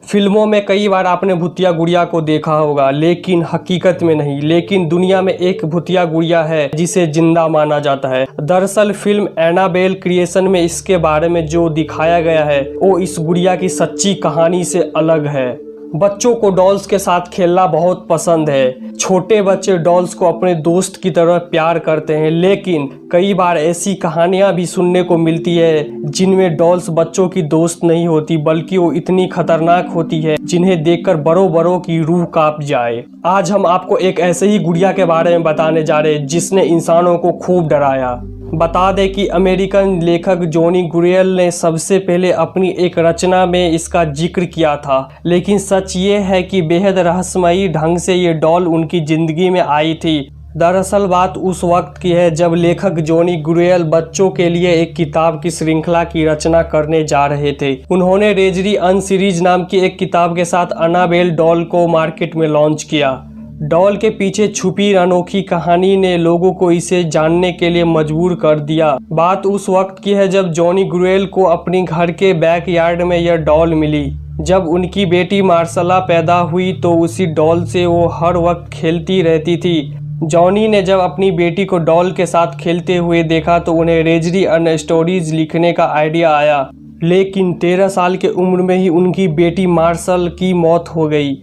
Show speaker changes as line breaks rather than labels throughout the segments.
फिल्मों में कई बार आपने भूतिया गुड़िया को देखा होगा, लेकिन हकीकत में नहीं। लेकिन दुनिया में एक भूतिया गुड़िया है जिसे जिंदा माना जाता है। दरअसल फिल्म एनाबेल क्रिएशन में इसके बारे में जो दिखाया गया है वो इस गुड़िया की सच्ची कहानी से अलग है। बच्चों को डॉल्स के साथ खेलना बहुत पसंद है। छोटे बच्चे डॉल्स को अपने दोस्त की तरह प्यार करते हैं, लेकिन कई बार ऐसी कहानियां भी सुनने को मिलती है जिनमें डॉल्स बच्चों की दोस्त नहीं होती, बल्कि वो इतनी खतरनाक होती है जिन्हें देखकर बड़ों बड़ों की रूह कांप जाए। आज हम आपको एक ऐसे ही गुड़िया के बारे में बताने जा रहे हैं जिसने इंसानों को खूब डराया। बता दें कि अमेरिकन लेखक जॉनी गुरेल ने सबसे पहले अपनी एक रचना में इसका जिक्र किया था, लेकिन सच ये है कि बेहद रहस्यमयी ढंग से ये डॉल उनकी जिंदगी में आई थी। दरअसल बात उस वक्त की है जब लेखक जॉनी गुरेल बच्चों के लिए एक किताब की श्रृंखला की रचना करने जा रहे थे। उन्होंने रेजरी अन सीरीज नाम की एक किताब के साथ एनाबेल डॉल को मार्केट में लॉन्च किया। डॉल के पीछे छुपी अनोखी कहानी ने लोगों को इसे जानने के लिए मजबूर कर दिया। बात उस वक्त की है जब जॉनी गुरेल को अपनी घर के बैकयार्ड में यह डॉल मिली। जब उनकी बेटी मार्सला पैदा हुई तो उसी डॉल से वो हर वक्त खेलती रहती थी। जॉनी ने जब अपनी बेटी को डॉल के साथ खेलते हुए देखा तो उन्हें रेजरी अन स्टोरीज लिखने का आइडिया आया, लेकिन 13 साल के उम्र में ही उनकी बेटी मार्सल की मौत हो गई।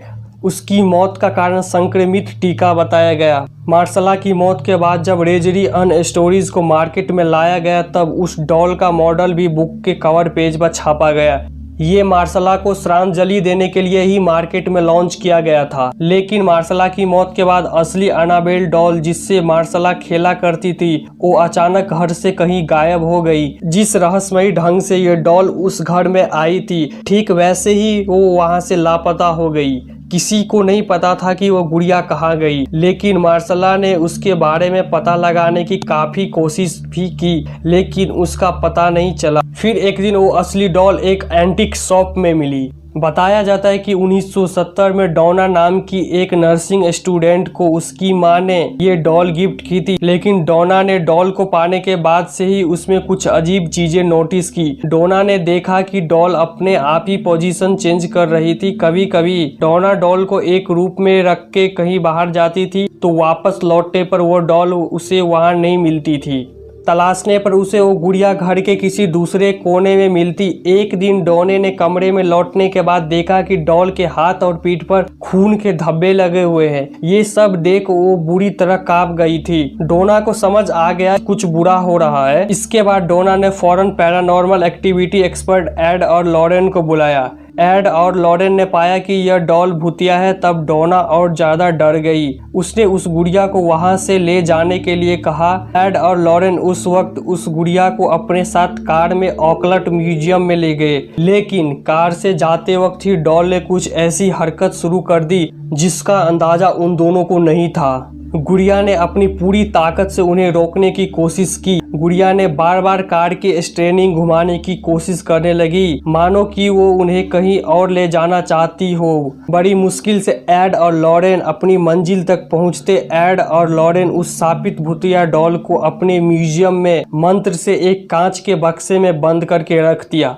उसकी मौत का कारण संक्रमित टीका बताया गया। मार्सला की मौत के बाद जब रेजरी अन स्टोरीज को मार्केट में लाया गया तब उस डॉल का मॉडल भी बुक के कवर पेज पर छापा गया। ये मार्सला को श्रद्धांजलि देने के लिए ही मार्केट में लॉन्च किया गया था, लेकिन मार्सला की मौत के बाद असली एनाबेल डॉल जिससे मार्सला खेला करती थी वो अचानक घर से कहीं गायब हो गई। जिस रहस्यमयी ढंग से ये डॉल उस घर में आई थी, ठीक वैसे ही वो वहां से लापता हो गई। किसी को नहीं पता था कि वो गुड़िया कहाँ गई, लेकिन मार्सला ने उसके बारे में पता लगाने की काफी कोशिश भी की, लेकिन उसका पता नहीं चला। फिर एक दिन वो असली डॉल एक एंटीक शॉप में मिली। बताया जाता है कि 1970 में डोना नाम की एक नर्सिंग स्टूडेंट को उसकी मां ने ये डॉल गिफ्ट की थी, लेकिन डोना ने डॉल को पाने के बाद से ही उसमें कुछ अजीब चीजें नोटिस की। डोना ने देखा कि डॉल अपने आप ही पोजीशन चेंज कर रही थी। कभी कभी डोना डॉल को एक रूप में रख के कहीं बाहर जाती थी तो वापस लौटने पर वो डॉल उसे वहां नहीं मिलती थी। तलाशने पर उसे वो गुड़िया घर के किसी दूसरे कोने में मिलती। एक दिन डोने ने कमरे में लौटने के बाद देखा कि डॉल के हाथ और पीठ पर खून के धब्बे लगे हुए हैं। ये सब देख वो बुरी तरह कांप गई थी। डोना को समझ आ गया कुछ बुरा हो रहा है। इसके बाद डोना ने फौरन पैरानॉर्मल एक्टिविटी एक्सपर्ट एड और लॉरेन को बुलाया। एड और लॉरेन ने पाया कि यह डॉल भूतिया है। तब डोना और ज्यादा डर गई। उसने उस गुड़िया को वहां से ले जाने के लिए कहा। एड और लॉरेन उस वक्त उस गुड़िया को अपने साथ कार में ऑकलट म्यूजियम में ले गए, लेकिन कार से जाते वक्त ही डॉल ने कुछ ऐसी हरकत शुरू कर दी जिसका अंदाजा उन दोनों को नहीं था। गुड़िया ने अपनी पूरी ताकत से उन्हें रोकने की कोशिश की। गुड़िया ने बार बार कार की स्टीयरिंग घुमाने की कोशिश करने लगी, मानो कि वो उन्हें कहीं और ले जाना चाहती हो। बड़ी मुश्किल से एड और लॉरेन अपनी मंजिल तक पहुंचते। एड और लॉरेन उस शापित भूतिया डॉल को अपने म्यूजियम में मंत्र से एक कांच के बक्से में बंद करके रख दिया।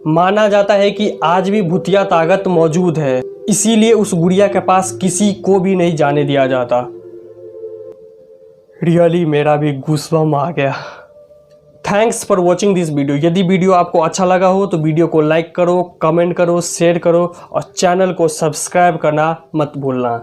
माना जाता है कि आज भी भूतिया ताकत मौजूद है, इसीलिए उस गुड़िया के पास किसी को भी नहीं जाने दिया जाता। रियली मेरा भी गूज़बम्प आ गया। Thanks for watching this video. यदि वीडियो आपको अच्छा लगा हो तो वीडियो को लाइक करो, कमेंट करो, शेयर करो और चैनल को सब्सक्राइब करना मत भूलना।